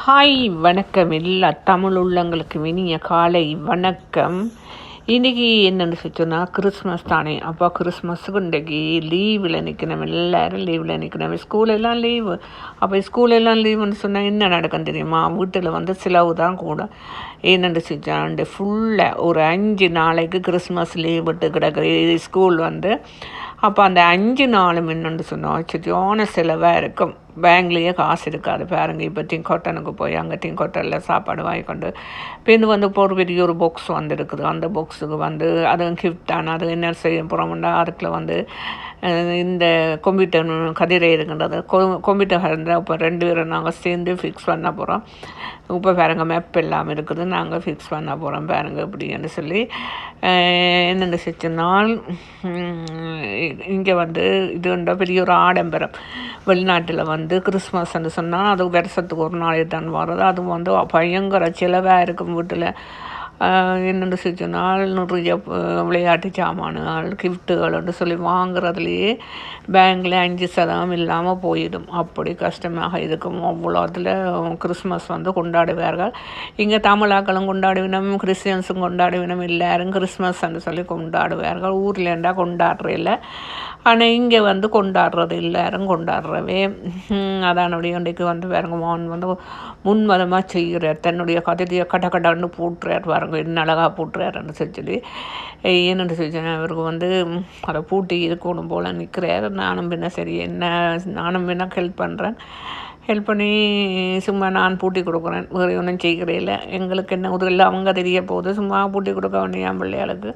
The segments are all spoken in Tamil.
ஹாய் வணக்கம் எல்லா தமிழ் உள்ளங்களுக்கு இனிய காலை வணக்கம். இன்றைக்கி என்னென்னு சொன்னால் கிறிஸ்மஸ் தானே. அப்போ கிறிஸ்மஸுக்கு இன்றைக்கி லீவில் நிற்கணும், எல்லோரும் லீவில் நிற்கணும். ஸ்கூலெல்லாம் லீவு. அப்போ ஸ்கூலெல்லாம் லீவுன்னு சொன்னால் என்ன நடக்கும் தெரியுமா? வீட்டில் செலவு தான் கூட. என்னென்னு சொன்னாண்டு ஃபுல்லாக ஒரு 5 நாளைக்கு கிறிஸ்மஸ் லீவ் விட்டு கிடக்குது ஸ்கூல் அப்போ அந்த 5 நாளும் என்னென்னு சொன்னால் சரியான செலவாக இருக்கும். பேங்க்லேயே காசு இருக்காது பாருங்க. இப்போ டிங்கோட்டனுக்கு போய் அங்கே டிங்கோட்டனில் சாப்பாடு வாங்கிக்கொண்டு பின்னு இப்போ ஒரு பெரிய ஒரு பாக்ஸ் இருக்குது. அந்த பாக்ஸுக்கு அதுவும் கிஃப்ட் தானே. அது என்ன செய்ய போகிறோம்னா அதுக்குள்ள இந்த கம்ப்யூட்டர் கதிரை இருக்கின்றது. கம்ப்யூட்டர் இருந்தால் இப்போ 2 பேரும் நாங்கள் சேர்ந்து ஃபிக்ஸ் பண்ண போகிறோம். இப்போ பாருங்கள் மேப் எல்லாம் இருக்குது, நாங்கள் ஃபிக்ஸ் பண்ண போகிறோம் பாருங்க அப்படின்னு சொல்லி. என்னென்னு சொன்னால் இங்கே இதுன்ற பெரிய ஒரு ஆடம்பரம். வெளிநாட்டில் கிறிஸ்மஸ்ன்னு சொன்னால் அது வருஷத்துக்கு ஒரு நாளே தான் வர்றது. அது பயங்கர சிலவாக இருக்கும் வீட்டில். என்னென்னு சொன்னால் நிறைய விளையாட்டு சாமான்கள் கிஃப்ட்டுகள்னு சொல்லி வாங்குறதுலேயே பேங்கில் 5% இல்லாமல் போயிடும். அப்படி கஷ்டமாக இருக்கும். அவ்வளோ அதில் கிறிஸ்மஸ் கொண்டாடுவார்கள். இங்கே தமிழாக்களும் கொண்டாடுவினம், கிறிஸ்டியன்ஸும் கொண்டாடுவினம், எல்லாரும் கிறிஸ்மஸ்ன்னு சொல்லி கொண்டாடுவார்கள். ஊரில் இருந்தால் கொண்டாடுறதில்ல, ஆனால் இங்கே கொண்டாடுறது எல்லாரும் கொண்டாடுறவே. அதனுடைய இன்றைக்கு பாருங்க மோன் முன்மதமாக செய்கிறார். தன்னுடைய கதையை கடன்னு போட்டுறார் பாருங்க. என்ன அழகாக போட்டுறாருன்னு சொல்லி. என்னென்னு சொல்லி அவருக்கு அதை பூட்டி இருக்கணும் போல் நிற்கிறார். நானும் சரி நானும் ஹெல்ப் பண்ணுறேன். ஹெல்ப் பண்ணி சும்மா நான் பூட்டி கொடுக்குறேன், வேறு ஒன்றும் செய்கிறே இல்லை. எங்களுக்கு என்ன உதவியில் அவங்க தெரிய போகுது, சும்மா பூட்டி கொடுக்க வேண்டிய என் பிள்ளைகளுக்கு.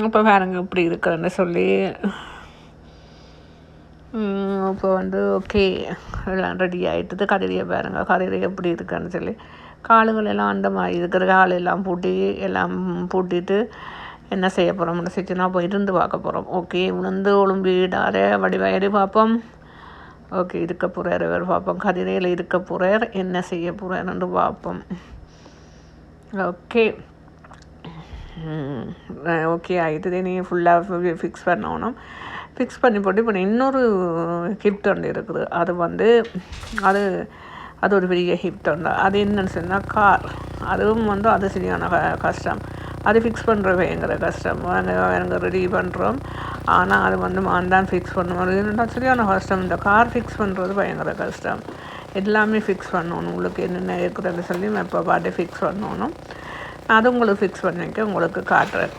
இப்போ பாருங்க இப்படி இருக்குன்னு சொல்லி. இப்போ ஓகே எல்லாம் ரெடி ஆகிட்டுது. கதிரையை பாருங்கள், கதிரை எப்படி இருக்குன்னு சொல்லி. காலுகள் எல்லாம் அந்த மாதிரி இருக்கிற காலெல்லாம் பூட்டிட்டு என்ன செய்ய போகிறோம்னு செச்சுன்னா போய் இருந்து பார்க்க போகிறோம். ஓகே உளுந்து ஒழும்பிடாத வடிவாயிரு பார்ப்போம். ஓகே இருக்க போகிறார் அவர் பார்ப்போம். கதிரையில் இருக்க போகிறார், என்ன செய்ய போகிறாருன்னு பார்ப்போம். ஓகே ஓகே ஆகிட்டுது. நீ ஃபுல்லாக ஃபிக்ஸ் பண்ணணும். ஃபிக்ஸ் பண்ணி போட்டு இப்போ இன்னொரு கிஃப்ட் ஒன்று இருக்குது. அது அது ஒரு பெரிய கிஃப்ட் ஒன்று. அது என்னன்னு சொன்னால் கார். அதுவும் அது சரியான கஷ்டம். அது ஃபிக்ஸ் பண்ணுற பயங்கர கஷ்டம். நாங்கள் ரெடி பண்ணுறோம், ஆனால் அது தான் ஃபிக்ஸ் பண்ணுவோம். சரியான கஷ்டம். இந்த கார் ஃபிக்ஸ் பண்ணுறது பயங்கர கஷ்டம். எல்லாமே ஃபிக்ஸ் பண்ணணும். உங்களுக்கு என்னென்ன இருக்குதுன்னு சொல்லி இப்போ பார்த்து ஃபிக்ஸ் பண்ணணும். அது உங்களுக்கு ஃபிக்ஸ் பண்ணிக்க உங்களுக்கு காட்டுறேன்.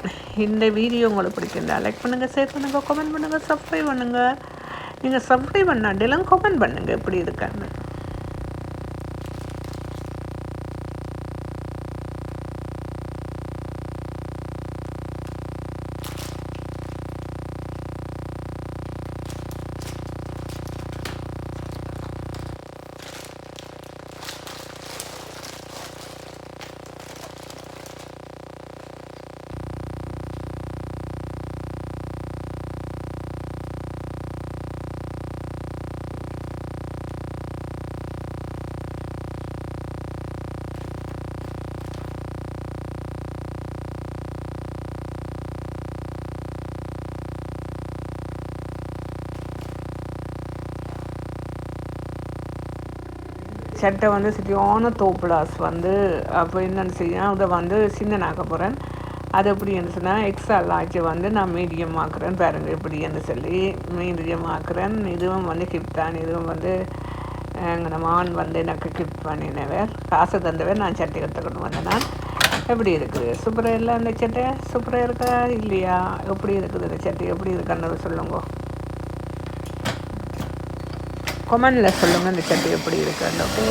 இந்த வீடியோ உங்களுக்கு பிடிச்சிருந்தா லைக் பண்ணுங்கள், ஷேர் பண்ணுங்கள், கமெண்ட் பண்ணுங்கள், சப்ஸ்கிரைப் பண்ணுங்கள். நீங்கள் சப்ஸ்கிரைப் பண்ணாட்டிலும் கமெண்ட் பண்ணுங்கள் எப்படி இருக்கான்னு. சட்டை சரியான தோப்புலாஸ் அப்போ என்னென்னு செய்யணும், அதை சின்னனாக்க போகிறேன். அது எப்படின்னு சொன்னால் எக்ஸ்எல் ஆச்சு நான் மீடியம் ஆக்குறேன் பாருங்கள் எப்படின்னு சொல்லி. மீடியம் ஆக்குறேன். இதுவும் கிஃப்டான். இதுவும் எங்கள் மான் எனக்கு கிஃப்ட் பண்ணினவர், காசு தந்தவர். நான் சட்டை எடுத்துக்கொண்டு வந்தேன். நான் எப்படி இருக்குது? சூப்பராக இல்லை அந்த சட்டை? சூப்பராக இருக்கா இல்லையா? எப்படி இருக்குது இந்த சட்டை? எப்படி இருக்குன்னு சொல்லுங்க, கமெண்டில் சொல்லுங்கள் இந்த சட்டை எப்படி இருக்குன்னு. ஓகே.